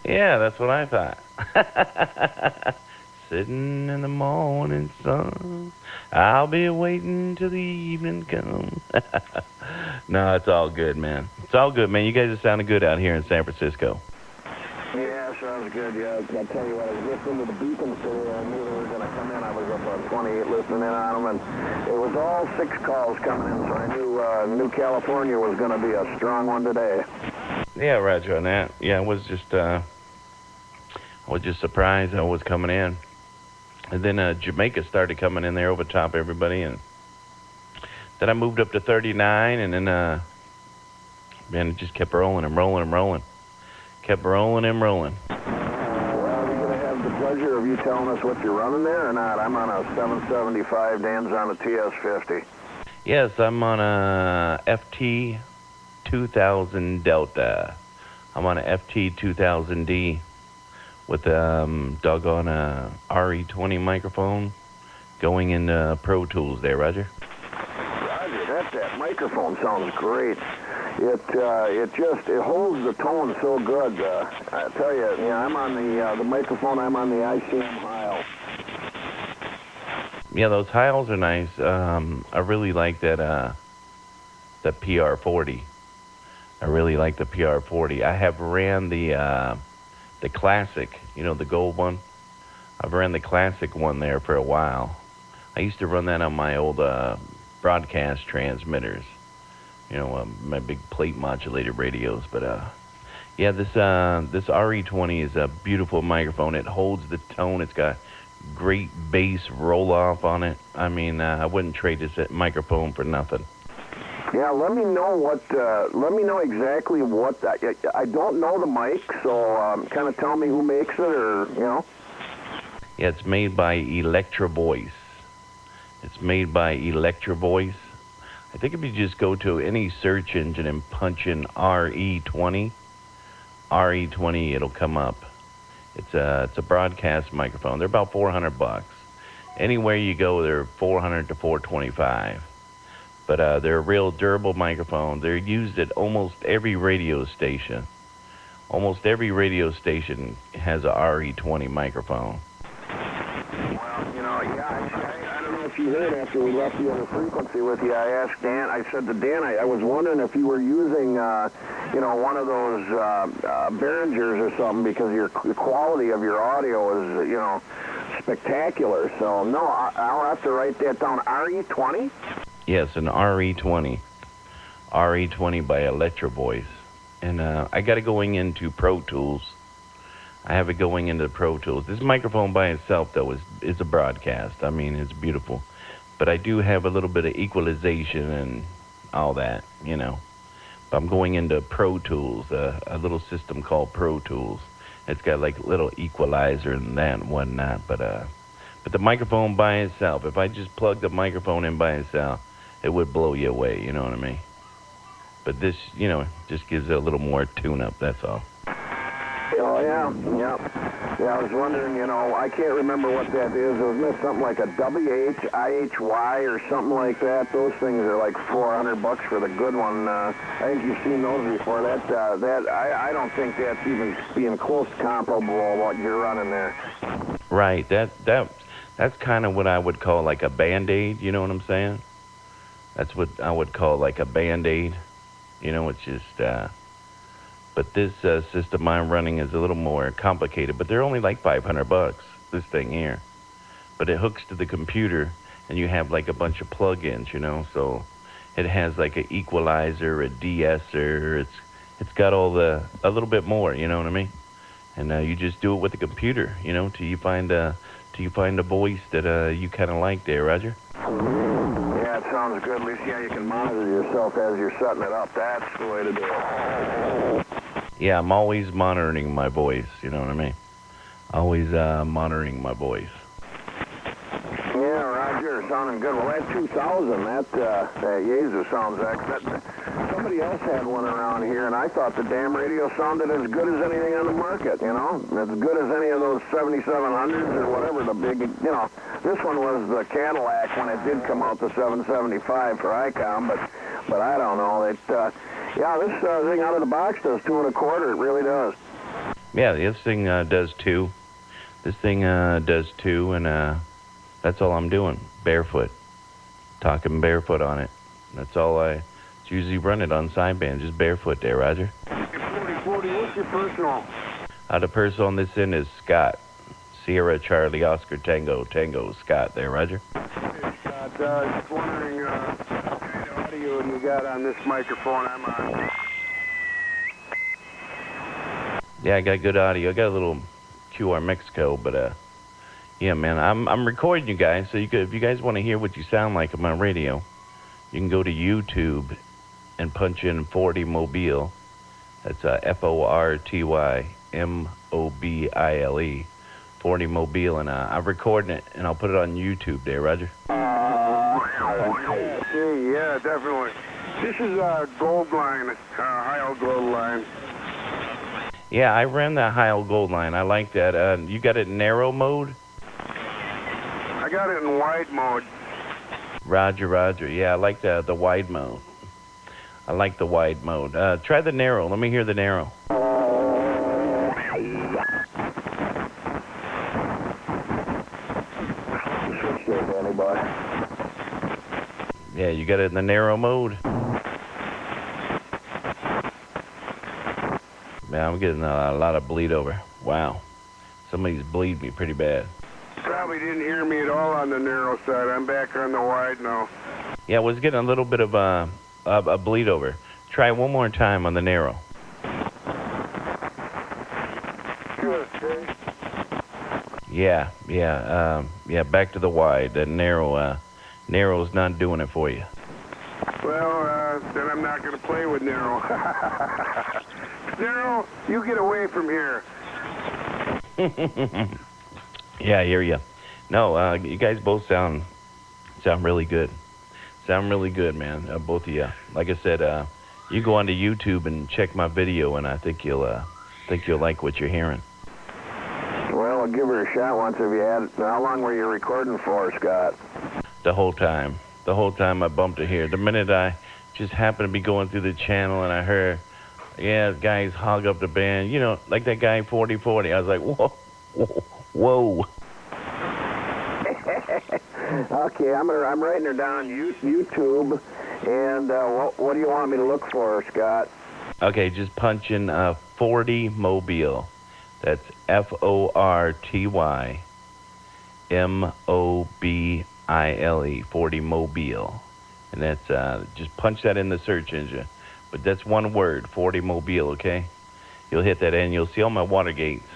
Yeah, that's what I thought. Sitting in the morning sun, I'll be waiting till the evening comes. No, it's all good, man. It's all good, man. You guys are sounding good out here in San Francisco. Yeah, sounds good, yeah. I'll tell you what, I was listening to the Beacons today. I knew they were going to come in. I was up on 28 listening in on them, and it was all 6 calls coming in, so I knew California was going to be a strong one today. Yeah, Roger on that. Yeah, I was just surprised I was coming in. And then Jamaica started coming in there over top everybody, and then I moved up to 39, and then man, it just kept rolling and rolling and rolling. Kept rolling and rolling. Well, we're going to have the pleasure of you telling us what you're running there or not. I'm on a 775, Dan's on a TS50. Yes, I'm on a FT 2000 Delta. I'm on a FT 2000D with doggone RE20 microphone going into Pro Tools there, Roger. Roger, that microphone sounds great. It holds the tone so good. I tell you, I'm on the microphone. I'm on the ICM Heil. Yeah, those Heils are nice. I really like that PR40. I really like the PR40. I have ran the classic, the gold one. I've ran the classic one there for a while. I used to run that on my old broadcast transmitters. My big plate modulated radios. But yeah, this RE20 is a beautiful microphone. It holds the tone. It's got great bass roll off on it. I mean, I wouldn't trade this microphone for nothing. Yeah, let me know exactly what I don't know the mic, so kind of tell me who makes it, or Yeah, it's made by Electro Voice. It's made by Electro Voice. I think if you just go to any search engine and punch in RE20, it'll come up. It's a broadcast microphone. They're about $400. Anywhere you go, they're $400 to $425. But they're a real durable microphone. They're used at almost every radio station. Almost every radio station has a RE20 microphone. Well, I don't know if you heard after we left you on the frequency with you. I asked Dan. I said to Dan, I was wondering if you were using, one of those Behringers or something, because the quality of your audio is, spectacular. So no, I'll have to write that down. RE20. Yes, an RE20. RE20 by Electro Voice. And I got it going into Pro Tools. I have it going into Pro Tools. This microphone by itself, though, is a broadcast. I mean, it's beautiful. But I do have a little bit of equalization and all that, But I'm going into Pro Tools, a little system called Pro Tools. It's got like a little equalizer and that and whatnot. But the microphone by itself, if I just plug the microphone in by itself, it would blow you away, you know what I mean? But this, just gives it a little more tune-up, that's all. Oh, yeah, I was wondering, I can't remember what that is. It was something like a WH-IHY or something like that. Those things are like $400 for the good one. I think you've seen those before. I don't think that's even being close to comparable to what you're running there. Right, that's kind of what I would call like a Band-Aid, you know what I'm saying? That's what I would call like a Band-Aid. It's just, but this system I'm running is a little more complicated, but they're only like $500, this thing here. But it hooks to the computer, and you have like a bunch of plugins, so it has like an equalizer, a de-esser, it's got a little bit more, you know what I mean? And you just do it with the computer, till you find a voice that you kind of like there, Roger. Yeah, it sounds good. At least, you can monitor yourself as you're setting it up. That's the way to do it. Yeah, I'm always monitoring my voice, you know what I mean? Always monitoring my voice. Yeah, Roger, sounding good. Well, that 2000, that Yaesu sounds excellent. Somebody else had one around here, and I thought the damn radio sounded as good as anything on the market, as good as any of those 7700s or whatever, the big, This one was the Cadillac when it did come out, the 775 for ICOM, but I don't know. This thing out of the box does 2 1/4. It really does. Yeah, this thing does too. This thing does too, and that's all I'm doing. Barefoot. Talking barefoot on it. That's all I usually run it on sideband, just barefoot there, Roger. 40, what's your personal? The person on this end is Scott. Sierra, Charlie, Oscar, Tango, Scott there, Roger. Hey, Scott, just wondering what kind of audio you got on this microphone I'm on. Yeah, I got good audio. I got a little QR Mexico, but yeah, man, I'm recording you guys, so if you guys want to hear what you sound like on my radio, you can go to YouTube and punch in fortymobile. That's fortymobile, fortymobile, and I'm recording it, and I'll put it on YouTube there, Roger. Okay, yeah, definitely. This is a gold line, Heil gold line. Yeah, I ran that Heil gold line. I like that. You got it in narrow mode? I got it in wide mode. Roger. Yeah, I like the wide mode. I like the wide mode. Try the narrow. Let me hear the narrow. Yeah, you got it in the narrow mode. Man, I'm getting a lot of bleed over. Wow. Somebody's bleeding me pretty bad. Probably didn't hear me at all on the narrow side. I'm back on the wide now. Yeah, I was getting a little bit of a bleed over. Try one more time on the narrow. Yeah, back to the wide. That narrow's not doing it for you. Well, then I'm not going to play with narrow. Narrow, you get away from here. Yeah, I hear you. No, you guys both sound really good. Sound really good, man. Both of you. Like I said, you go onto YouTube and check my video, and I think you'll like what you're hearing. Well, I'll give her a shot once if you had. How long were you recording for, Scott? The whole time. The whole time I bumped it here. The minute I just happened to be going through the channel and I heard, yeah, guys hog up the band, you know, like that guy 4040. I was like, whoa. Okay, I'm writing her down YouTube, and what do you want me to look for, Scott? Okay, just punch in fortymobile. That's fortymobile, fortymobile, and that's just punch that in the search engine. But that's one word, fortymobile. Okay, you'll hit that and you'll see all my water gates.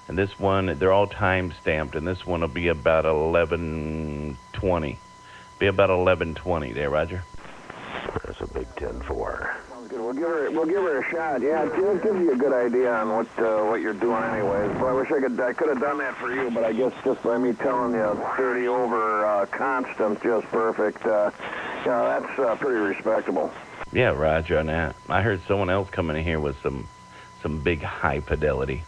And this one, they're all time stamped, and this one will be about 11:20. Be about 11:20 there, Roger. That's a big 10-4. Sounds good. We'll give her a shot. Yeah, it gives you a good idea on what you're doing, anyways. But I wish I could have done that for you, but I guess just by me telling you 30 over constant, just perfect. That's pretty respectable. Yeah, Roger on that. I heard someone else coming in here with some big high fidelity.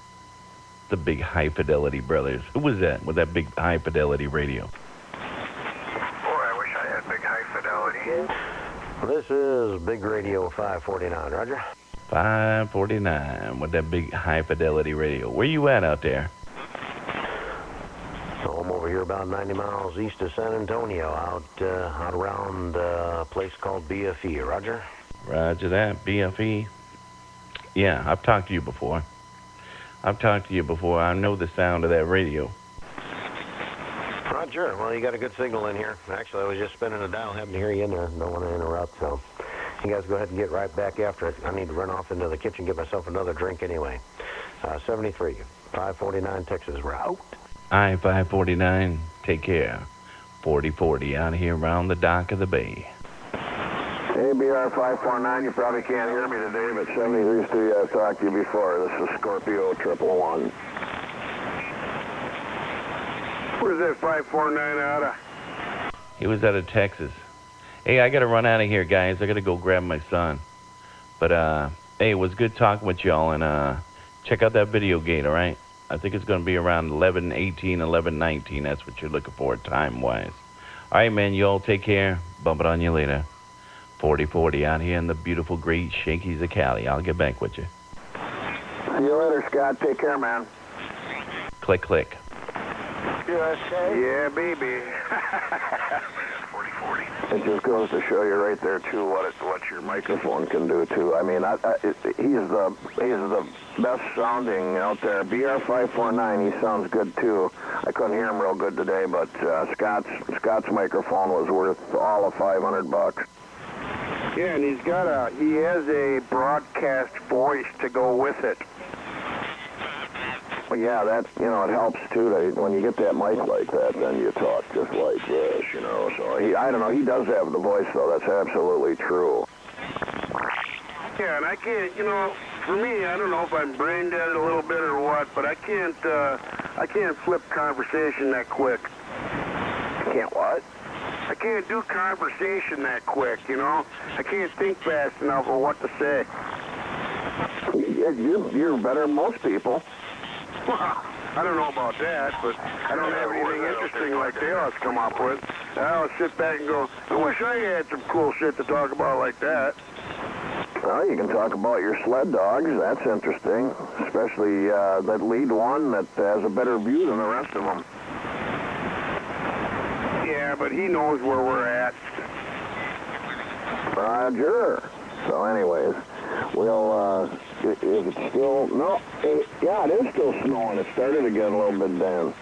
The big high fidelity brothers. Who was that with that big high fidelity radio? Boy, I wish I had big high fidelity. This is Big Radio 549, Roger. 549 with that big high fidelity radio. Where you at out there? So I'm over here about 90 miles east of San Antonio, out around a place called BFE, Roger. Roger that, BFE. Yeah, I've talked to you before. I know the sound of that radio. Roger. Well, you got a good signal in here. Actually, I was just spinning a dial. Happened to hear you in there. Don't want to interrupt, so you guys go ahead and get right back after it. I need to run off into the kitchen, get myself another drink anyway. 73, 549 Texas route. I-549, take care. 4040 out here around the dock of the bay. ABR 549, you probably can't hear me today, but 73 Studio, I've talked to you before. This is Scorpio 111. Where's that 549 out of? He was out of Texas. Hey, I got to run out of here, guys. I got to go grab my son. But, hey, it was good talking with y'all, and check out that video gate, all right? I think it's going to be around 11:18, 11:19. That's what you're looking for time-wise. All right, man, you all take care. Bump it on you later. 4040 out here in the beautiful, great Shakey's of Cali. I'll get back with you. See you later, Scott. Take care, man. Click, click. USA? Yeah, baby. 4040. It just goes to show you right there, too, what your microphone can do, too. I mean, he's the best sounding out there. BR549, he sounds good, too. I couldn't hear him real good today, but Scott's microphone was worth all of $500. Yeah, and he has a broadcast voice to go with it. Well, yeah, that, it helps, too. When you get that mic like that, then you talk just like this, So, I don't know, he does have the voice, though. That's absolutely true. Yeah, and I can't, for me, I don't know if I'm brain dead a little bit or what, but I can't flip conversation that quick. Can't what? I can't do conversation that quick, I can't think fast enough of what to say. You're better than most people. I don't know about that, but I don't have anything interesting like they always come up with. I'll sit back and go, I wish I had some cool shit to talk about like that. Well, you can talk about your sled dogs. That's interesting, especially that lead one that has a better view than the rest of them. Yeah, but he knows where we're at. Roger. So anyways, we'll, is it still, no, yeah, it is still snowing. It started again a little bit then.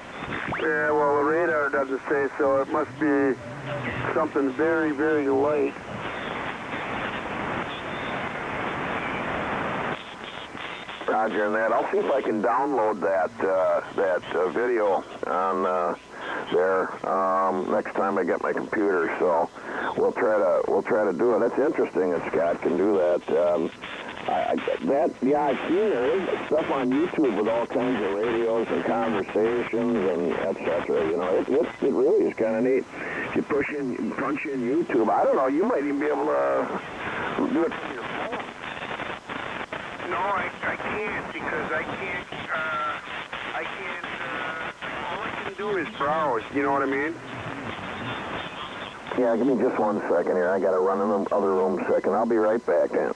Yeah, well, the radar doesn't say so. It must be something very, very light. Roger, and that. I'll see if I can download that video on there next time I get my computer. So we'll try to do it. That's interesting that Scott can do that. I've seen there is stuff on YouTube with all kinds of radios and conversations and etc. It really is kind of neat. If you punch in YouTube, I don't know, you might even be able to do it from your phone. No, I can't because I can't, all I can do is browse, you know what I mean? Yeah, give me just 1 second here. I got to run in the other room a second. I'll be right back, then.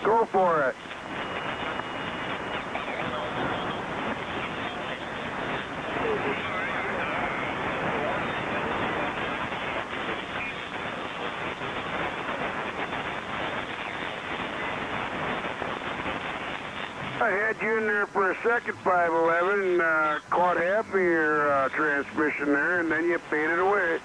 Go for it. I had you in there for a second, 511, caught half of your transmission there, and then you faded away.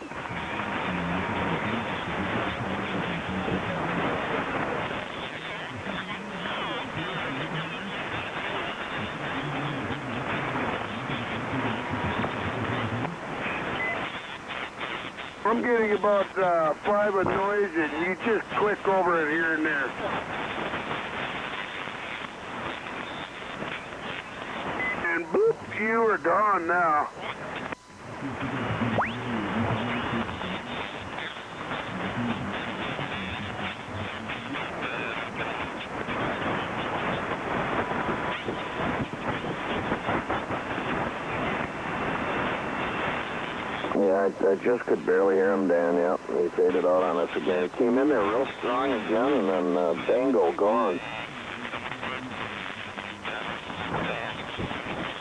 I'm getting about 5 of noise, and you just click over it here and there. And boop, you are gone now. Yeah, I just could barely hear him, Dan. Yep, he faded out on us again. He came in there real strong again, and then bango, gone.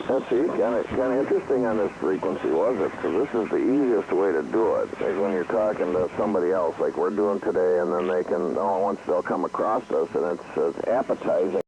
Let's see, kind of interesting on this frequency, was it? Because this is the easiest way to do it. Like when you're talking to somebody else, like we're doing today, and then they can, once they'll come across us, and it's appetizing.